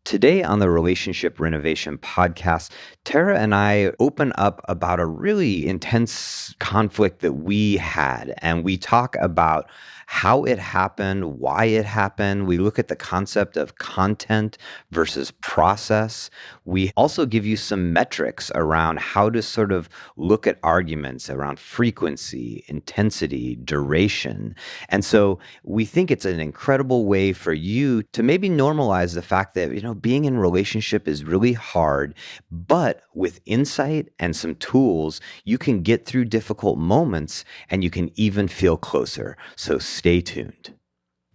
Today on the Relationship Renovation podcast, Tarah and I open up about a really intense conflict that we had, and we talk about how it happened, why it happened. We look at the concept of content versus process. We also give you some metrics around how to sort of look at arguments around frequency, intensity, duration. And so we think it's an incredible way for you to maybe normalize the fact that, being in a relationship is really hard, but with insight and some tools, you can get through difficult moments and you can even feel closer. So stay tuned.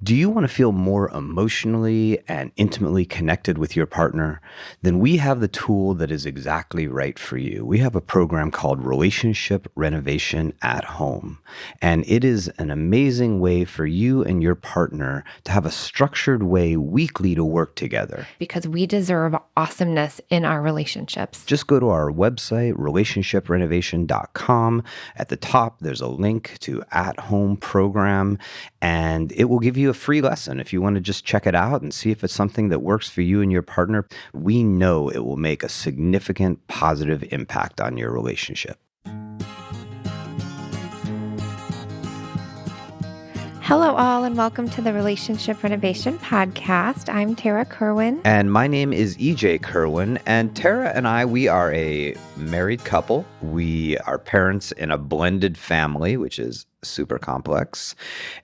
Do you want to feel more emotionally and intimately connected with your partner? Then we have the tool that is exactly right for you. We have a program called Relationship Renovation at Home, and it is an amazing way for you and your partner to have a structured way weekly to work together. Because we deserve awesomeness in our relationships. Just go to our website, relationshiprenovation.com. At the top, there's a link to At Home program, and it will give you a free lesson if you want to just check it out and see if it's something that works for you and your partner. We know it will make a significant positive impact on your relationship. Hello, all, and welcome to the Relationship Renovation podcast. I'm Tarah Kerwin. And my name is EJ Kerwin. And Tarah and I, we are a married couple. We are parents in a blended family, which is super complex.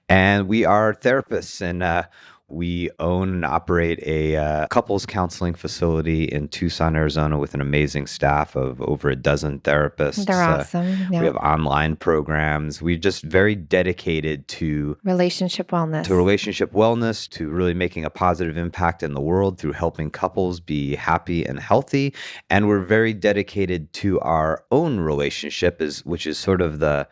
And we are therapists, and we own and operate a couples counseling facility in Tucson, Arizona, with an amazing staff of over a dozen therapists. They're awesome. We have online programs. We're just very dedicated to relationship wellness, to really making a positive impact in the world through helping couples be happy and healthy. And we're very dedicated to our own relationship, which is sort of the,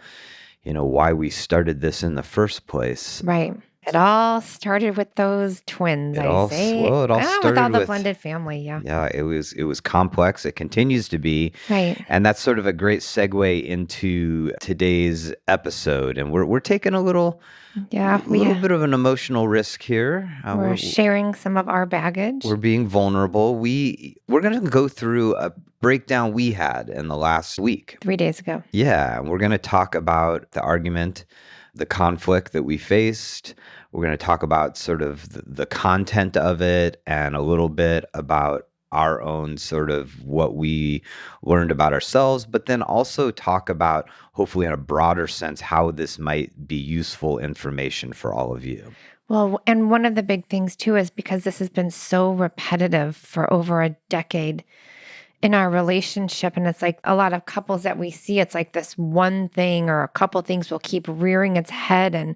why we started this in the first place. Right. It all started with those twins, It all started with all the with blended family, yeah. Yeah, it was complex. It continues to be. Right. And that's sort of a great segue into today's episode. And we're taking a little bit of an emotional risk here. We're sharing some of our baggage. We're being vulnerable. We're going to go through a breakdown we had in the last week. 3 days ago. Yeah, we're going to talk about the argument, the conflict that we faced. We're going to talk about sort of the content of it and a little bit about our own sort of what we learned about ourselves, but then also talk about, hopefully in a broader sense, how this might be useful information for all of you. Well, and one of the big things too is because this has been so repetitive for over a decade in our relationship, and it's like a lot of couples that we see, it's like this one thing or a couple things will keep rearing its head, and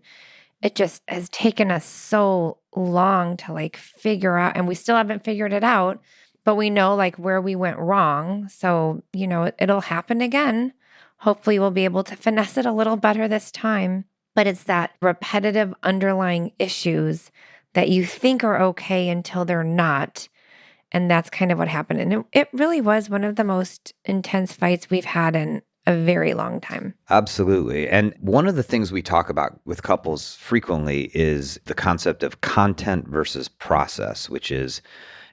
it just has taken us so long to figure out, and we still haven't figured it out, but we know where we went wrong. So, it'll happen again. Hopefully we'll be able to finesse it a little better this time, but it's that repetitive underlying issues that you think are okay until they're not. And that's kind of what happened. And it really was one of the most intense fights we've had in a very long time. Absolutely. And one of the things we talk about with couples frequently is the concept of content versus process, which is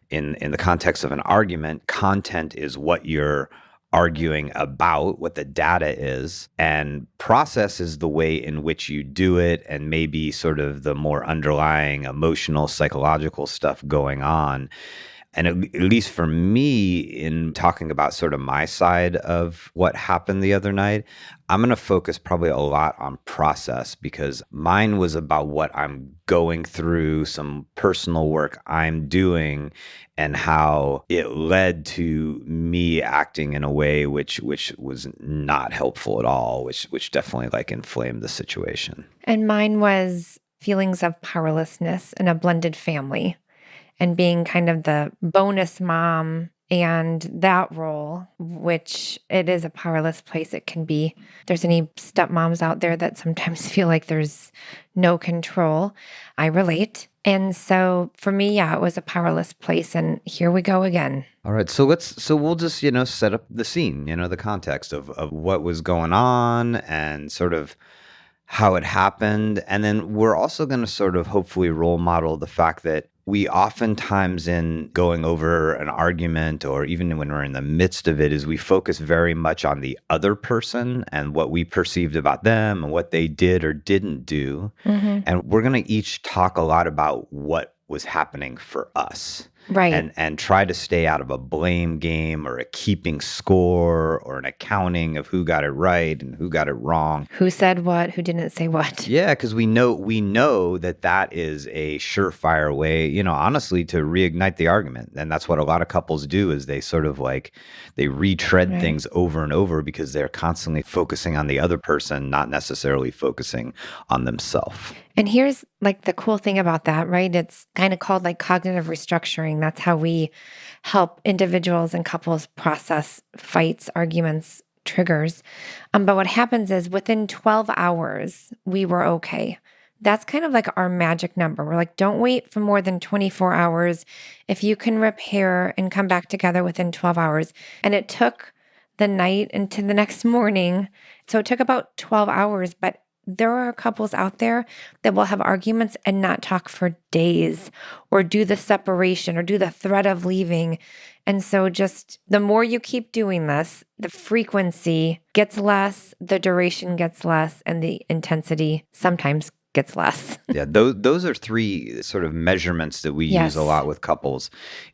in the context of an argument, content is what you're arguing about, what the data is, and process is the way in which you do it and maybe sort of the more underlying emotional, psychological stuff going on. And at least for me, in talking about sort of my side of what happened the other night, I'm going to focus probably a lot on process because mine was about what I'm going through, some personal work I'm doing, and how it led to me acting in a way which was not helpful at all, which definitely inflamed the situation. And mine was feelings of powerlessness in a blended family, and being kind of the bonus mom and that role, which it is a powerless place it can be. If there's any stepmoms out there that sometimes feel like there's no control, I relate. And so for me, it was a powerless place, and here we go again. All right, so we'll just, set up the scene, the context of what was going on and sort of how it happened. And then we're also going to sort of hopefully role model the fact that we oftentimes in going over an argument or even when we're in the midst of it is we focus very much on the other person and what we perceived about them and what they did or didn't do. Mm-hmm. And we're going to each talk a lot about what was happening for us. Right. And try to stay out of a blame game or a keeping score or an accounting of who got it right and who got it wrong. Who said what? Who didn't say what? Yeah, because we know that that is a surefire way, honestly, to reignite the argument. And that's what a lot of couples do is they sort of they retread Right. things over and over because they're constantly focusing on the other person, not necessarily focusing on themselves. And here's the cool thing about that, right? It's kind of called cognitive restructuring. That's how we help individuals and couples process fights, arguments, triggers. But what happens is within 12 hours, we were okay. That's kind of our magic number. We're don't wait for more than 24 hours. If you can repair and come back together within 12 hours. And it took the night into the next morning. So it took about 12 hours, but there are couples out there that will have arguments and not talk for days or do the separation or do the threat of leaving. And so just the more you keep doing this, the frequency gets less, the duration gets less, and the intensity sometimes gets less. Yeah, those are three sort of measurements that we use a lot with couples.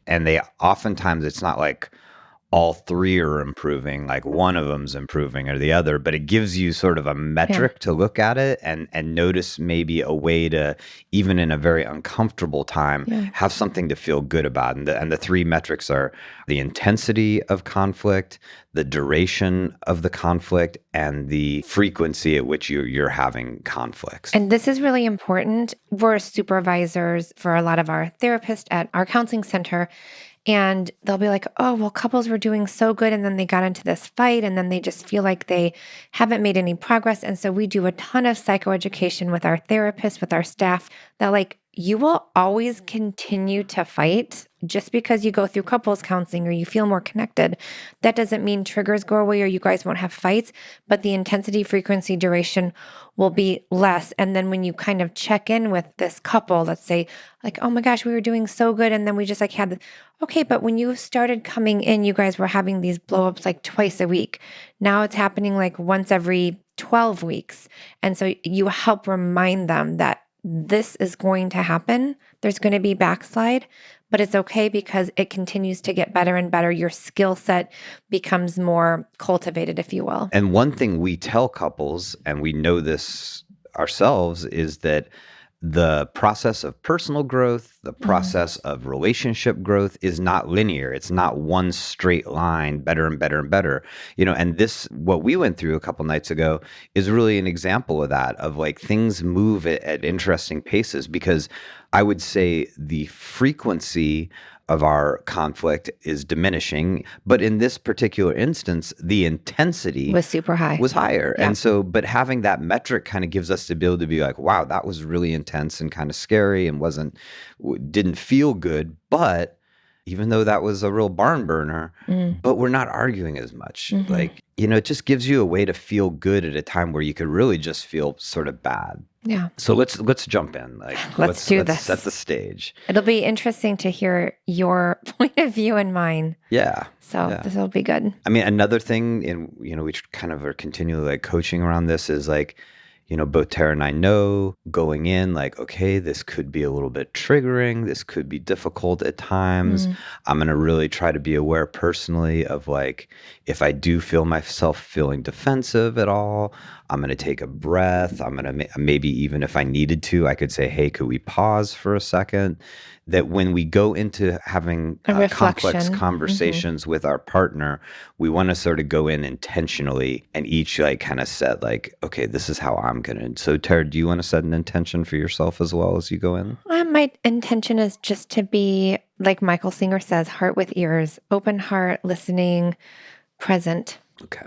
And they oftentimes, it's not all three are improving, one of them's improving or the other, but it gives you sort of a metric to look at it and notice maybe a way to, even in a very uncomfortable time, have something to feel good about. And the three metrics are the intensity of conflict, the duration of the conflict, and the frequency at which you're having conflicts. And this is really important. We're supervisors for a lot of our therapists at our counseling center. And they'll be oh, well, couples were doing so good. And then they got into this fight and then they just feel like they haven't made any progress. And so we do a ton of psychoeducation with our therapists, with our staff that you will always continue to fight just because you go through couples counseling or you feel more connected. That doesn't mean triggers go away or you guys won't have fights, but the intensity, frequency, duration will be less. And then when you kind of check in with this couple, let's say oh my gosh, we were doing so good. And then we just had okay, but when you started coming in, you guys were having these blowups twice a week. Now it's happening once every 12 weeks. And so you help remind them that this is going to happen. There's going to be backslide, but it's okay because it continues to get better and better. Your skill set becomes more cultivated, if you will. And one thing we tell couples, and we know this ourselves, is that the process of personal growth, the process of relationship growth is not linear. It's not one straight line, better and better and better. And this, what we went through a couple nights ago, is really an example of that, of things move at interesting paces, because I would say the frequency of our conflict is diminishing. But in this particular instance, the intensity was super high, was higher. Yeah. And so, but having that metric kind of gives us the ability to be wow, that was really intense and kind of scary and didn't feel good. But even though that was a real barn burner, but we're not arguing as much. It just gives you a way to feel good at a time where you could really just feel sort of bad. Yeah. So let's jump in. Let's do this. Set the stage. It'll be interesting to hear your point of view and mine. Yeah. So this will be good. I mean, another thing, and we kind of are continually coaching around this is both Tarah and I know going in, okay, this could be a little bit triggering. This could be difficult at times. I'm going to really try to be aware personally of if I do feel myself feeling defensive at all, I'm going to take a breath. I'm going to maybe even if I needed to, I could say, hey, could we pause for a second? That when we go into having complex conversations with our partner, we want to sort of go in intentionally and each kind of set okay, this is how I'm going to. So Tarah, do you want to set an intention for yourself as well as you go in? My intention is just to be, like Michael Singer says, heart with ears, open heart, listening, present. Okay.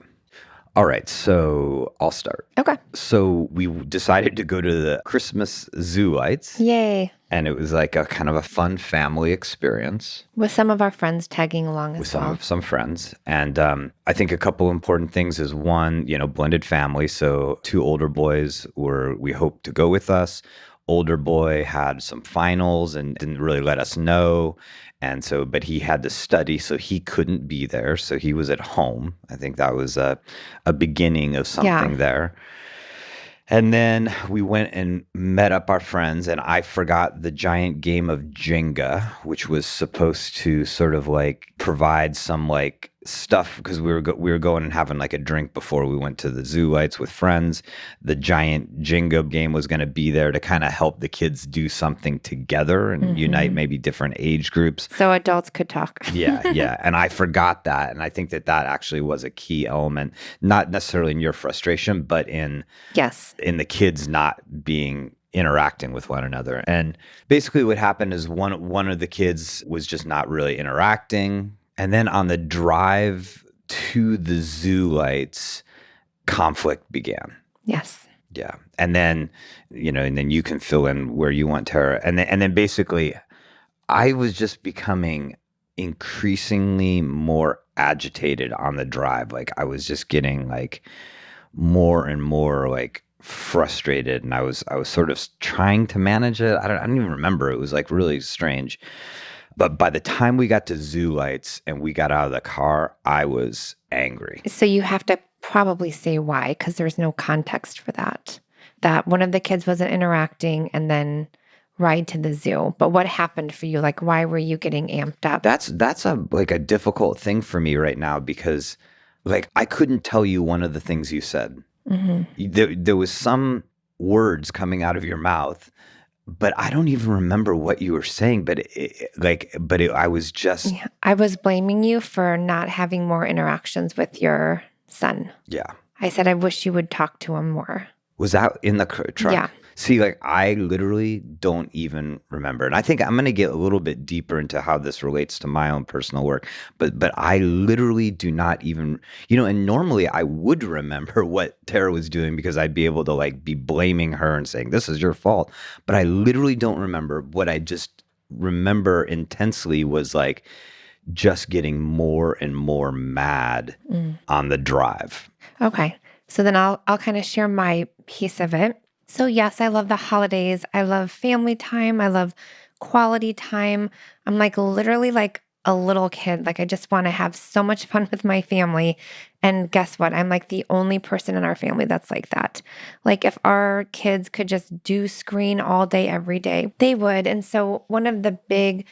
All right, so I'll start. Okay. So we decided to go to the Christmas zoo lights. Yay. And it was a kind of a fun family experience. With some of our friends tagging along as well. With some friends. And I think a couple important things is one, blended family. So 2 older boys we hope to go with us. older boy had some finals and didn't really let us know. And so, but he had to study, so he couldn't be there. So he was at home. I think that was a beginning of Yeah. something there. And then we went and met up our friends, and I forgot the giant game of Jenga, which was supposed to sort of like provide some like stuff because we were going and having like a drink before we went to the zoo lights with friends. The giant Jenga game was going to be there to kind of help the kids do something together and unite maybe different age groups. So adults could talk. Yeah. And I forgot that. And I think that actually was a key element, not necessarily in your frustration, but Yes. in the kids not being interacting with one another. And basically what happened is one of the kids was just not really interacting. And then on the drive to the zoo lights, conflict began. Yes. Yeah. And then, and then you can fill in where you want, Tara. And then basically I was just becoming increasingly more agitated on the drive. Like I was just getting like more and more like frustrated, and I was sort of trying to manage it. I don't even remember. It was like really strange. But by the time we got to zoo lights and we got out of the car, I was angry. So you have to probably say why, because there's no context for that. That one of the kids wasn't interacting and then ride to the zoo. But what happened for you? Like, why were you getting amped up? That's a difficult thing for me right now because like I couldn't tell you one of the things you said. There was some words coming out of your mouth, but I don't even remember what you were saying. But I was just Yeah. I was blaming you for not having more interactions with your son. yeah. I said, I wish you would talk to him more. Was that in the truck? Yeah. See, like I literally don't even remember. And I think I'm going to get a little bit deeper into how this relates to my own personal work. But I literally do not even, and normally I would remember what Tara was doing because I'd be able to like be blaming her and saying, this is your fault. But I literally don't remember. What I just remember intensely was like just getting more and more mad on the drive. Okay. So then I'll kind of share my piece of it. So yes, I love the holidays. I love family time. I love quality time. I'm like literally like a little kid. Like I just want to have so much fun with my family. And guess what? I'm like the only person in our family that's like that. Like if our kids could just do screen all day, every day, they would. And so one of the big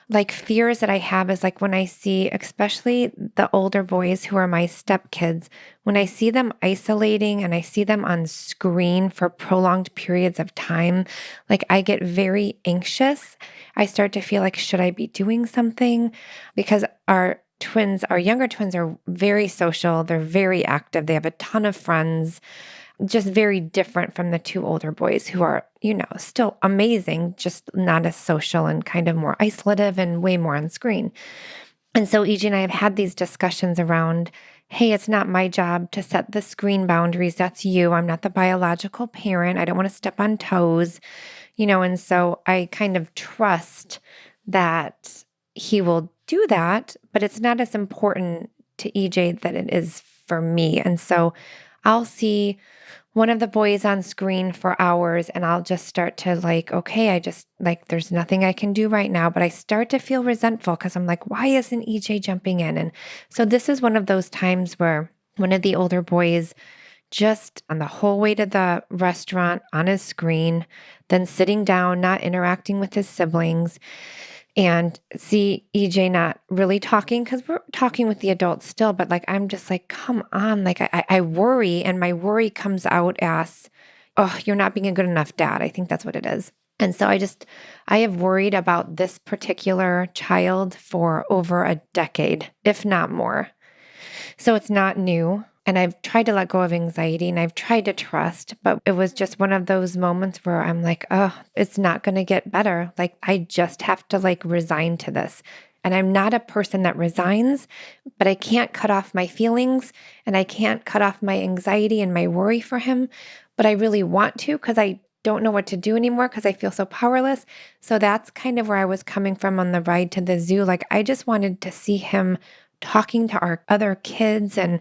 like fears that I have is like when I see, especially the older boys who are my stepkids, when I see them isolating and I see them on screen for prolonged periods of time, like I get very anxious. I start to feel like, should I be doing something? Because our younger twins are very social. They're very active. They have a ton of friends, just very different from the two older boys who are, still amazing, just not as social and kind of more isolative and way more on screen. And so EJ and I have had these discussions around, hey, it's not my job to set the screen boundaries. That's you. I'm not the biological parent. I don't want to step on toes, and so I kind of trust that he will do that, but it's not as important to EJ that it is for me. And so I'll see one of the boys on screen for hours and I'll just start to like, okay, I just like, there's nothing I can do right now, but I start to feel resentful because I'm like, why isn't EJ jumping in? And so this is one of those times where one of the older boys just on the whole way to the restaurant on his screen, then sitting down, not interacting with his siblings, and see EJ not really talking because we're talking with the adults still, but like, I'm just like, come on. Like I worry, and my worry comes out as, oh, you're not being a good enough dad. I think that's what it is. And so I have worried about this particular child for over a decade, if not more. So it's not new. And I've tried to let go of anxiety and I've tried to trust, but it was just one of those moments where I'm like, oh, it's not going to get better. Like I just have to like resign to this. And I'm not a person that resigns, but I can't cut off my feelings and I can't cut off my anxiety and my worry for him. But I really want to because I don't know what to do anymore because I feel so powerless. So that's kind of where I was coming from on the ride to the zoo. Like I just wanted to see him talking to our other kids and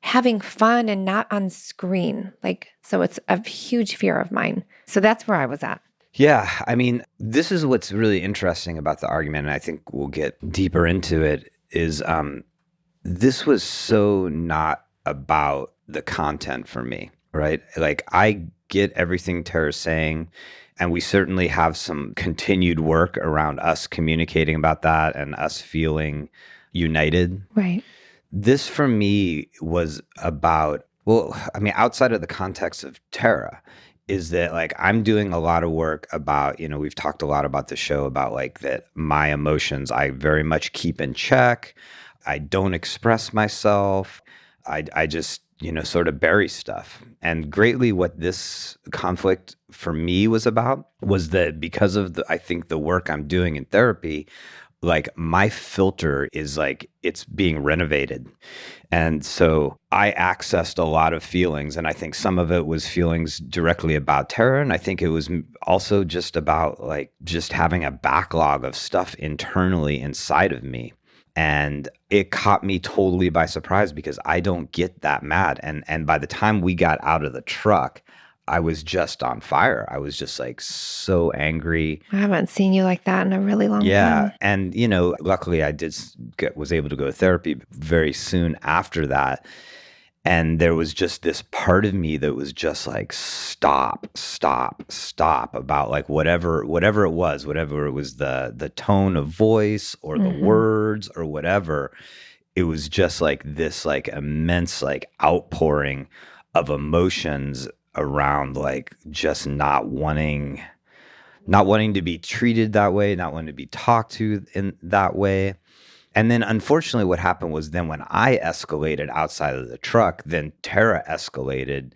having fun and not on screen. Like, so it's a huge fear of mine. So that's where I was at. Yeah, I mean, this is what's really interesting about the argument, and I think we'll get deeper into it, is this was so not about the content for me, right? Like, I get everything Tara's saying, and we certainly have some continued work around us communicating about that and us feeling united. Right. This for me was about, well, I mean, outside of the context of Tara, is that like I'm doing a lot of work about, we've talked a lot about the show about like that my emotions I very much keep in check. I don't express myself. I just, sort of bury stuff. And greatly what this conflict for me was about was that because of I think the work I'm doing in therapy, like my filter is like it's being renovated. And so I accessed a lot of feelings. And I think some of it was feelings directly about terror. And I think it was also just about like just having a backlog of stuff internally inside of me. And it caught me totally by surprise because I don't get that mad. And by the time we got out of the truck, I was just on fire. I was just like so angry. I haven't seen you like that in a really long Yeah, time. and luckily I was able to go to therapy very soon after that, and there was just this part of me that was just like stop, stop, stop about like whatever it was the tone of voice or the Hmm. words or whatever. It was just like this like immense like outpouring of emotions around like just not wanting to be treated that way, not wanting to be talked to in that way. And then unfortunately what happened was then when I escalated outside of the truck, then Tara escalated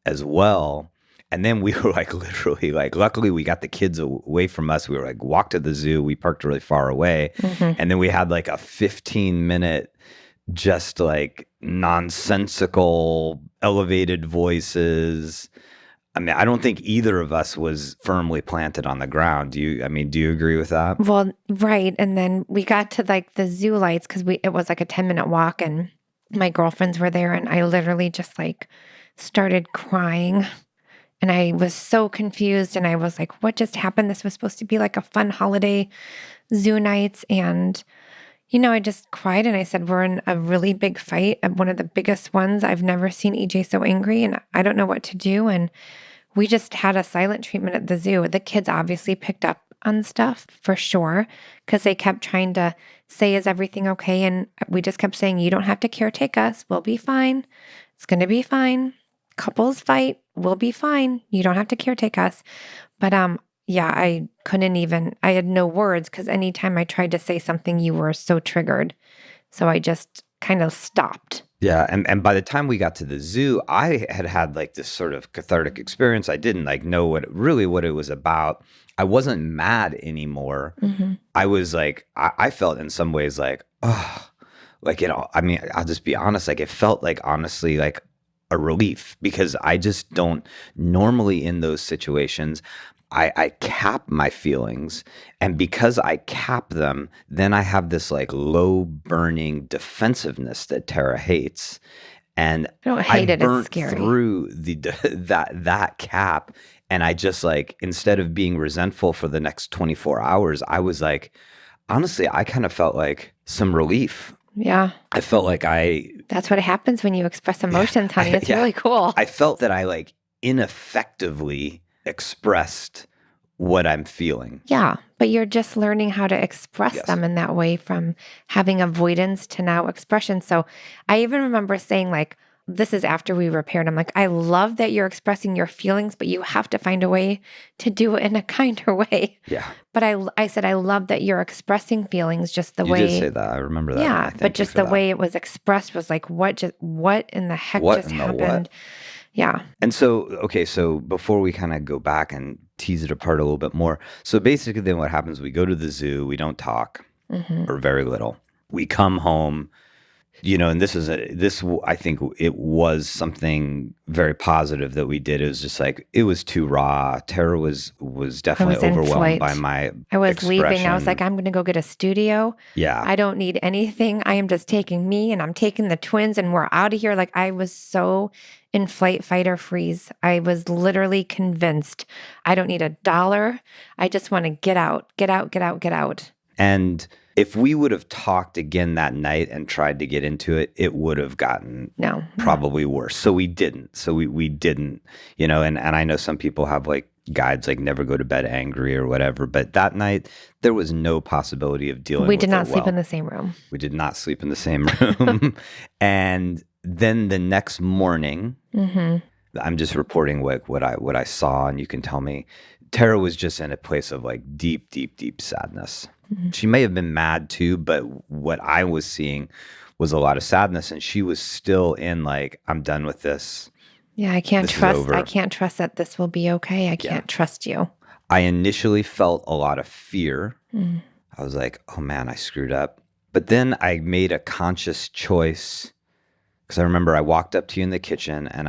as well. And then we were like literally like luckily we got the kids away from us. We were like walked to the zoo. We parked really far away. Hmm. And then we had like a 15-minute just like nonsensical elevated voices. I mean, I don't think either of us was firmly planted on the ground. Do you agree with that? Well, right. And then we got to like the zoo lights because it was like a 10-minute walk and my girlfriends were there and I literally just like started crying. And I was so confused and I was like, what just happened? This was supposed to be like a fun holiday zoo nights. And, I just cried and I said, we're in a really big fight, one of the biggest ones. I've never seen EJ so angry and I don't know what to do. And we just had a silent treatment at the zoo. The kids obviously picked up on stuff for sure because they kept trying to say, is everything okay? And we just kept saying, you don't have to caretake us. We'll be fine. It's going to be fine. Couples fight. We'll be fine. You don't have to caretake us. But yeah, I had no words because anytime I tried to say something, you were so triggered. So I just kind of stopped. Yeah, and by the time we got to the zoo, I had like this sort of cathartic experience. I didn't like know what it was about. I wasn't mad anymore. Hmm. I was like, I felt in some ways like, oh, like, I mean, I'll just be honest, like it felt like honestly like a relief because I just don't normally in those situations. I cap my feelings. And because I cap them, then I have this like low burning defensiveness that Tara hates. And I don't I hate it. It's burnt scary. through that cap. And I just like, instead of being resentful for the next 24 hours, I was like, honestly, I kind of felt like some relief. Yeah. I felt like That's what happens when you express yeah, emotions, honey. It's yeah, really cool. I felt that I like ineffectively expressed what I'm feeling. Yeah, but you're just learning how to express Yes. them in that way from having avoidance to now expression. So I even remember saying, like, this is after we repaired. I'm like, I love that you're expressing your feelings, but you have to find a way to do it in a kinder way. Yeah. But I said, I love that you're expressing feelings just the You did say way, that. I remember that. And I yeah, but thank you just for the that. way it was expressed was like, what in the heck What just in the what? happened? Yeah. And so, okay, so before we kind of go back and tease it apart a little bit more. So basically, then what happens? We go to the zoo, we don't talk Hmm. or very little. We come home. And I think it was something very positive that we did. It was just like, it was too raw. Tara was I definitely was in overwhelmed by flight. my I was leaving. I was like, expression. I'm going to go get a studio. Yeah. I don't need anything. I am just taking me and I'm taking the twins and we're out of here. Like I was so in flight, fight, or freeze. I was literally convinced I don't need $1. I just want to get out, get out, get out, get out. And if we would have talked again that night and tried to get into it, it would have gotten No. probably worse. So we didn't. So we didn't, and I know some people have like guides like never go to bed angry or whatever, but that night there was no possibility of dealing We with did not it sleep well. in the same room. We did not sleep in the same room. And then the next morning, I'm just reporting what I saw, and you can tell me. Tara was just in a place of like deep, deep, deep sadness. She may have been mad too, but what I was seeing was a lot of sadness, and she was still in like, I'm done with this. Yeah, I can't This is trust. I over. can't trust that this will be okay. I Yeah. can't trust you. I initially felt a lot of fear. I was like, oh man, I screwed up. But then I made a conscious choice because I remember I walked up to you in the kitchen and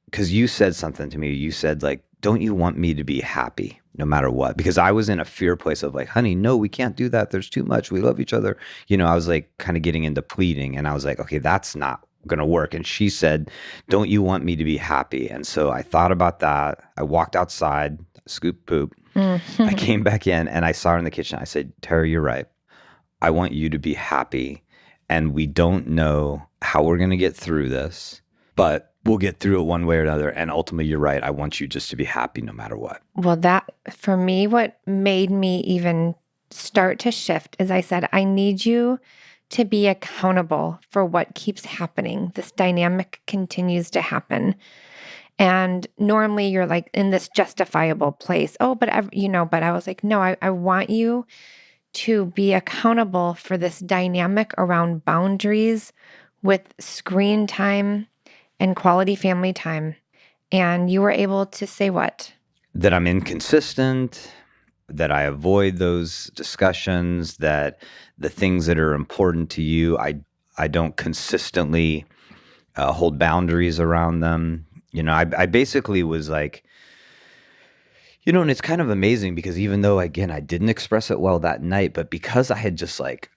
because you said something to me. You said like, don't you want me to be happy no matter what? Because I was in a fear place of like, honey, no, we can't do that. There's too much. We love each other. I was like kind of getting into pleading, and I was like, okay, that's not going to work. And she said, don't you want me to be happy? And so I thought about that. I walked outside, scoop poop. I came back in and I saw her in the kitchen. I said, Tara, you're right. I want you to be happy. And we don't know how we're going to get through this, but we'll get through it one way or another. And ultimately, you're right. I want you just to be happy no matter what. Well, that for me, what made me even start to shift is I said, I need you to be accountable for what keeps happening. This dynamic continues to happen. And normally you're like in this justifiable place. Oh, but I was like, no, I want you to be accountable for this dynamic around boundaries with screen time and quality family time. And you were able to say what? That I'm inconsistent, that I avoid those discussions, that the things that are important to you, I don't consistently hold boundaries around them. I basically was like, and it's kind of amazing because even though, again, I didn't express it well that night, but because I had just like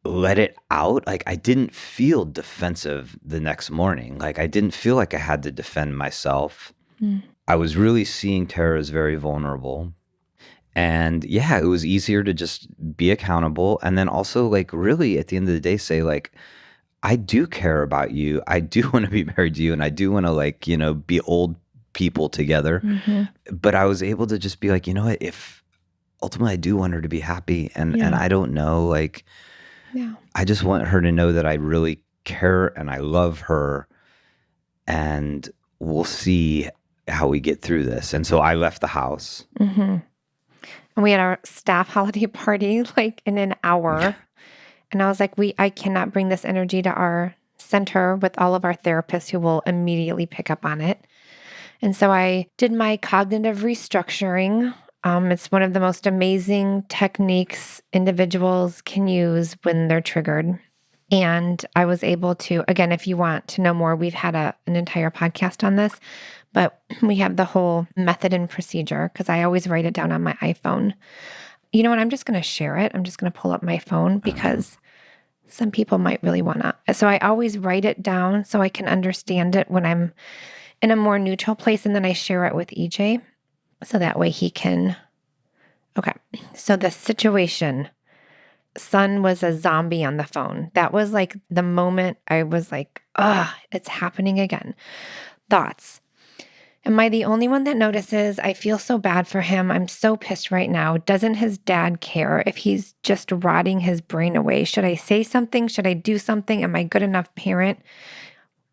let it out, like I didn't feel defensive the next morning. Like I didn't feel like I had to defend myself. I was really seeing Tara as very vulnerable. And yeah, it was easier to just be accountable. And then also like really at the end of the day, say like, I do care about you. I do want to be married to you. And I do want to like, be old people together. But I was able to just be like, you know what, if ultimately I do want her to be happy and I don't know, like, I just want her to know that I really care and I love her, and we'll see how we get through this. And so I left the house. And we had our staff holiday party like in an hour. And I was like, I cannot bring this energy to our center with all of our therapists who will immediately pick up on it. And so I did my cognitive restructuring. It's one of the most amazing techniques individuals can use when they're triggered. And I was able to, again, if you want to know more, we've had an entire podcast on this, but we have the whole method and procedure because I always write it down on my iPhone. You know what? I'm just going to share it. I'm just going to pull up my phone because some people might really want to. So I always write it down so I can understand it when I'm in a more neutral place. And then I share it with EJ. So that way he can. Okay. So the situation, son was a zombie on the phone. That was like the moment I was like, it's happening again. Thoughts. Am I the only one that notices? I feel so bad for him. I'm so pissed right now. Doesn't his dad care if he's just rotting his brain away? Should I say something? Should I do something? Am I a good enough parent?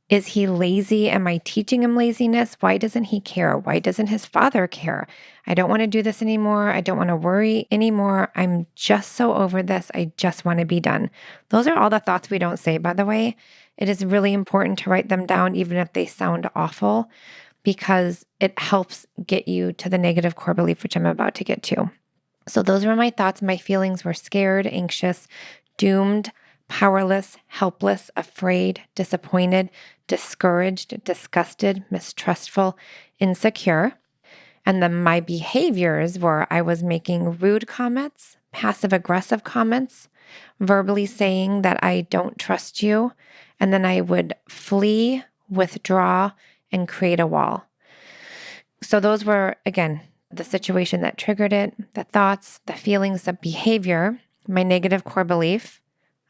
Is he lazy? Am I teaching him laziness? Why doesn't he care? Why doesn't his father care? I don't want to do this anymore. I don't want to worry anymore. I'm just so over this. I just want to be done. Those are all the thoughts we don't say, by the way. It is really important to write them down, even if they sound awful, because it helps get you to the negative core belief, which I'm about to get to. So those were my thoughts. My feelings were scared, anxious, doomed, powerless, helpless, afraid, disappointed, discouraged, disgusted, mistrustful, insecure. And then my behaviors were I was making rude comments, passive aggressive comments, verbally saying that I don't trust you. And then I would flee, withdraw, and create a wall. So those were, again, the situation that triggered it, the thoughts, the feelings, the behavior, my negative core belief,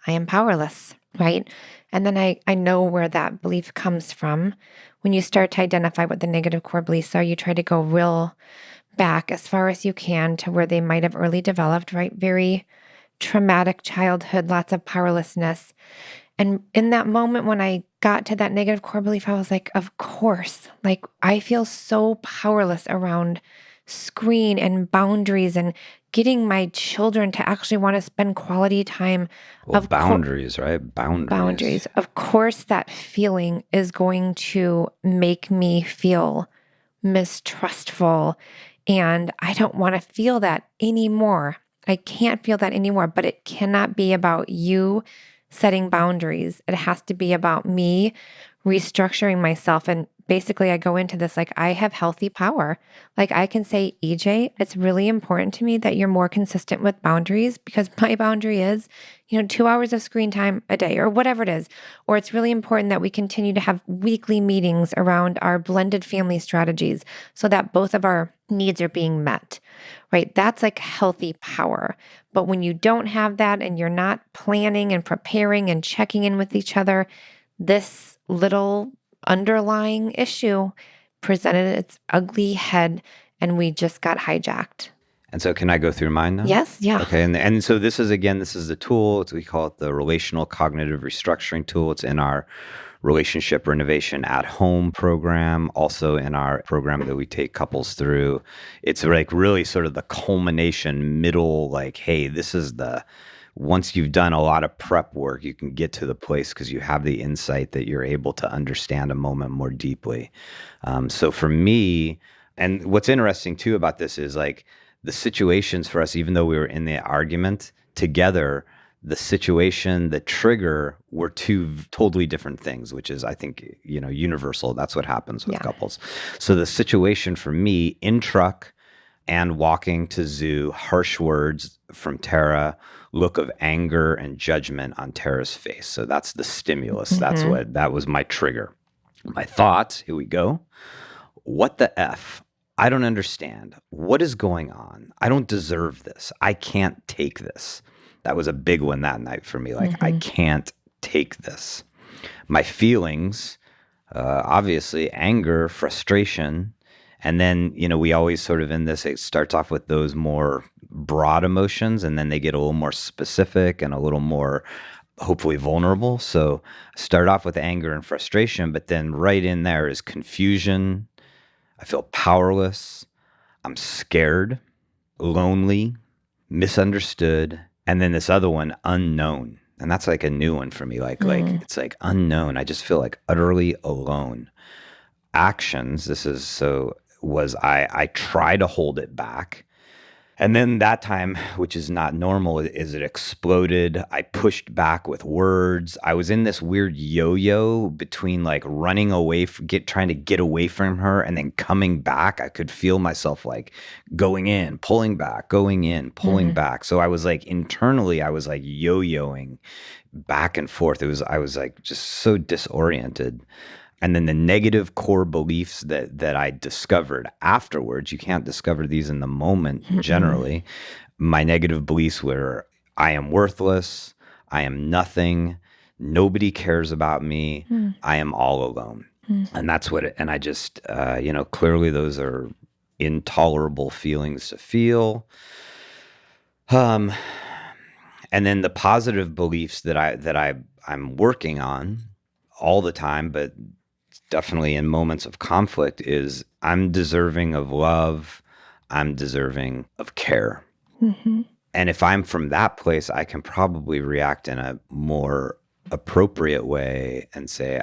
I am powerless, right? And then I know where that belief comes from. When you start to identify what the negative core beliefs are, you try to go real back as far as you can to where they might have early developed, right? Very traumatic childhood, lots of powerlessness. And in that moment, when I got to that negative core belief, I was like, of course, like I feel so powerless around screen and boundaries and getting my children to actually want to spend quality time. Well, boundaries, right? Boundaries. Of course, that feeling is going to make me feel mistrustful. And I don't want to feel that anymore. I can't feel that anymore, but it cannot be about you setting boundaries. It has to be about me restructuring myself. And basically, I go into this like I have healthy power. Like I can say, EJ, it's really important to me that you're more consistent with boundaries because my boundary is, 2 hours of screen time a day or whatever it is. Or it's really important that we continue to have weekly meetings around our blended family strategies so that both of our needs are being met, right? That's like healthy power. But when you don't have that and you're not planning and preparing and checking in with each other, this little underlying issue presented its ugly head and we just got hijacked. And so can I go through mine now? Yes. Yeah. Okay. And so this is the tool. We call it the relational cognitive restructuring tool. It's in our Relationship Renovation at Home program, also in our program that we take couples through. It's like really sort of the culmination middle, like, hey, this is once you've done a lot of prep work, you can get to the place because you have the insight that you're able to understand a moment more deeply. So for me, and what's interesting too about this is like the situations for us, even though we were in the argument together, the situation, the trigger were two totally different things, which is, I think, universal. That's what happens with couples. So the situation for me in truck and walking to zoo, harsh words from Tarah, look of anger and judgment on Tarah's face. So that's the stimulus. Mm-hmm. That was my trigger. My thoughts, here we go. What the F? I don't understand. What is going on? I don't deserve this. I can't take this. That was a big one that night for me. Like, I can't take this. My feelings, obviously, anger, frustration. And then, we always sort of in this, it starts off with those more broad emotions, and then they get a little more specific and a little more, hopefully, vulnerable. So start off with anger and frustration, but then right in there is confusion. I feel powerless. I'm scared, lonely, misunderstood. And then this other one, unknown. And that's like a new one for me. Like it's like unknown. I just feel like utterly alone. Actions. I try to hold it back. And then that time, which is not normal, is it exploded. I pushed back with words. I was in this weird yo-yo between like running away, trying to get away from her, and then coming back. I could feel myself like going in, pulling back, going in, pulling back. So I was like internally, I was like yo-yoing back and forth. I was like just so disoriented. And then the negative core beliefs that I discovered afterwards, you can't discover these in the moment generally. My negative beliefs were I am worthless, I am nothing, nobody cares about me, I am all alone. And that's and I just, clearly those are intolerable feelings to feel. And then the positive beliefs that I'm working on all the time, but definitely in moments of conflict, is I'm deserving of love. I'm deserving of care. Mm-hmm. And if I'm from that place, I can probably react in a more appropriate way and say,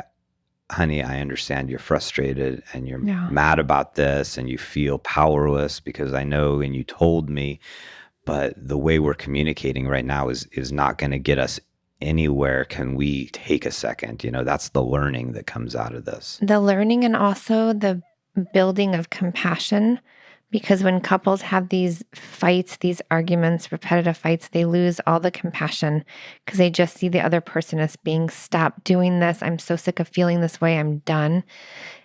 honey, I understand you're frustrated and you're mad about this and you feel powerless because I know and you told me, but the way we're communicating right now is not going to get us anywhere can we take a second? That's the learning that comes out of this. The learning and also the building of compassion, because when couples have these fights, these arguments, repetitive fights, they lose all the compassion because they just see the other person as being, stop doing this. I'm so sick of feeling this way. I'm done.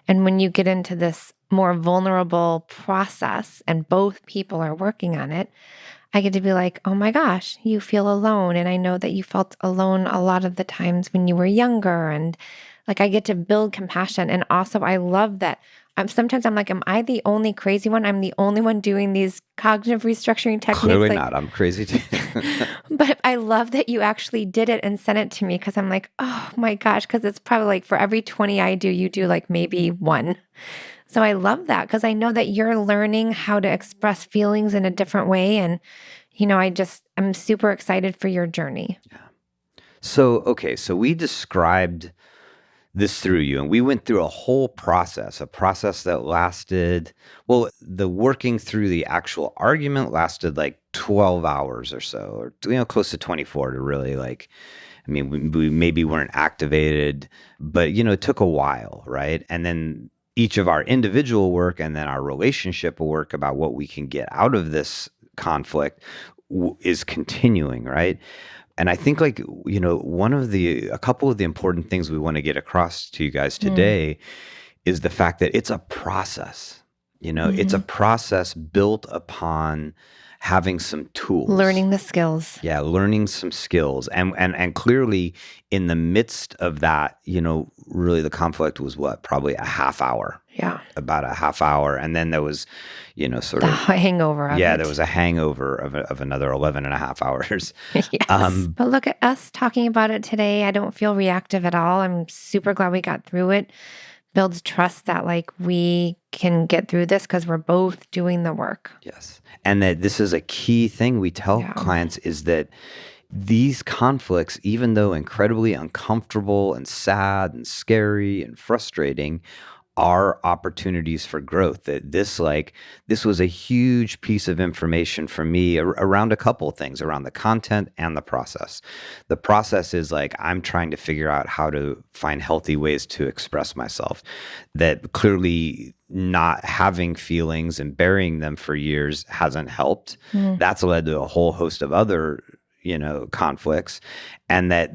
And when you get into this more vulnerable process and both people are working on it, I get to be like, oh my gosh, you feel alone. And I know that you felt alone a lot of the times when you were younger. And like, I get to build compassion. And also, I love that. Sometimes I'm like, am I the only crazy one? I'm the only one doing these cognitive restructuring techniques. Clearly like, not. I'm crazy too. But I love that you actually did it and sent it to me because I'm like, oh my gosh, because it's probably like for every 20 I do, you do like maybe one. So I love that because I know that you're learning how to express feelings in a different way. And, I'm super excited for your journey. So we described this through you, and we went through a whole process, a process that lasted, well, the working through the actual argument lasted like 12 hours or so, or, close to 24 to really we maybe weren't activated, but, it took a while, right? And then each of our individual work and then our relationship work about what we can get out of this conflict is continuing, right? And I think a couple of the important things we want to get across to you guys today is the fact that it's a process. It's a process built upon having some tools. Learning the skills. Yeah, learning some skills. And clearly in the midst of that, really the conflict was probably a half hour. Yeah. About a half hour. And then there was, sort the of hangover of yeah, it. there was a hangover of another 11 and a half hours. Yes. But look at us talking about it today. I don't feel reactive at all. I'm super glad we got through it. Builds trust that we can get through this because we're both doing the work. Yes. And that this is a key thing we tell clients is that these conflicts, even though incredibly uncomfortable and sad and scary and frustrating, are opportunities for growth. That this was a huge piece of information for me around a couple of things, around the content and the process. The process is I'm trying to figure out how to find healthy ways to express myself. That clearly not having feelings and burying them for years hasn't helped. That's led to a whole host of other conflicts, and that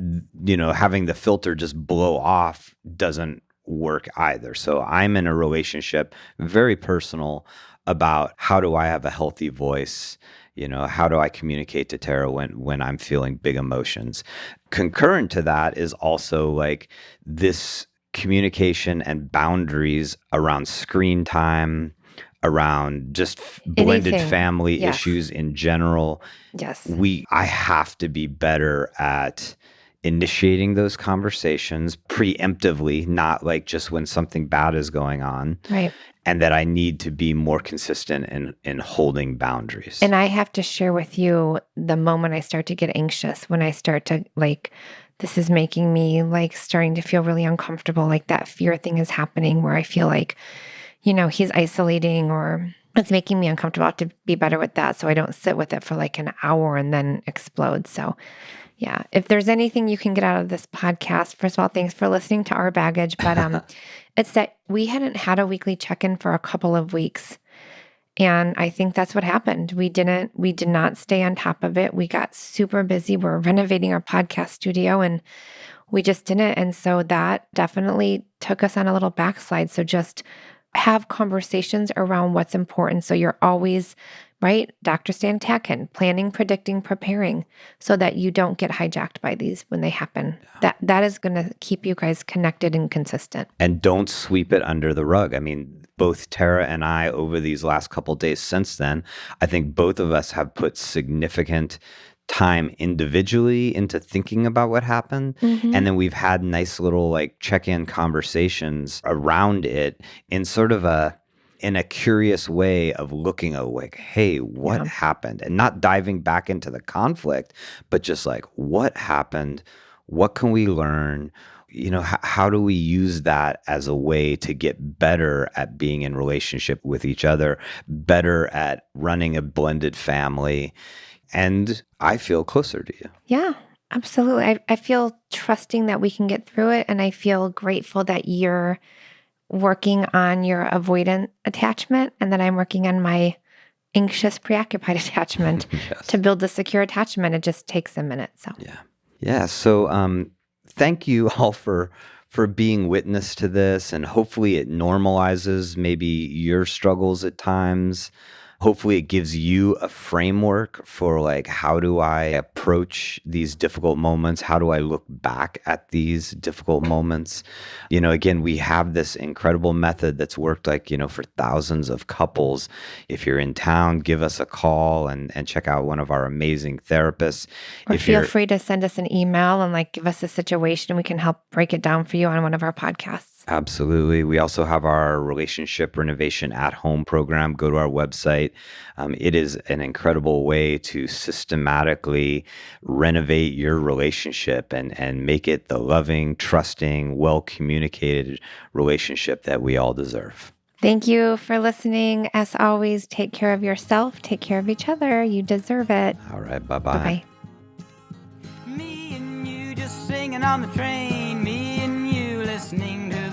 having the filter just blow off doesn't work either. So I'm in a relationship, very personal, about how do I have a healthy voice? How do I communicate to Tarah when I'm feeling big emotions? Concurrent to that is also this communication and boundaries around screen time, around just blended family issues in general. Yes. I have to be better at initiating those conversations preemptively, not just when something bad is going on. Right. And that I need to be more consistent in holding boundaries. And I have to share with you the moment I start to get anxious, when I start to this is making me starting to feel really uncomfortable. That fear thing is happening where I feel he's isolating or it's making me uncomfortable. I have to be better with that so I don't sit with it for an hour and then explode. So yeah, if there's anything you can get out of this podcast, first of all, thanks for listening to our baggage. But it's that we hadn't had a weekly check-in for a couple of weeks. And I think that's what happened. We did not stay on top of it. We got super busy. We're renovating our podcast studio and we just didn't. And so that definitely took us on a little backslide. So just have conversations around what's important. So you're always, right? Dr. Stan Tatkin, planning, predicting, preparing so that you don't get hijacked by these when they happen. That is going to keep you guys connected and consistent. And don't sweep it under the rug. I mean, both Tarah and I, over these last couple of days since then, I think both of us have put significant time individually into thinking about what happened. And then we've had nice little check-in conversations around it in sort of in a curious way of looking at hey, what happened? And not diving back into the conflict, but just what happened? What can we learn? How do we use that as a way to get better at being in relationship with each other, better at running a blended family? And I feel closer to you. Yeah. Absolutely. I feel trusting that we can get through it. And I feel grateful that you're working on your avoidant attachment and that I'm working on my anxious, preoccupied attachment to Yes. build the secure attachment. It just takes a minute. So Yeah. Yeah. So thank you all for being witness to this, and hopefully it normalizes maybe your struggles at times. Hopefully it gives you a framework for like, how do I approach these difficult moments? How do I look back at these difficult moments? Again, we have this incredible method that's worked like, for thousands of couples. If you're in town, give us a call and check out one of our amazing therapists. or If feel you're free to send us an email and like give us a situation. We can help break it down for you on one of our podcasts. Absolutely. We also have our Relationship Renovation at Home program. Go to our website. It is an incredible way to systematically renovate your relationship and make it the loving, trusting, well communicated relationship that we all deserve. Thank you for listening. As always, take care of yourself, take care of each other. You deserve it. All right. Bye Bye bye. bye. Me and you just singing on the train. Me and you listening to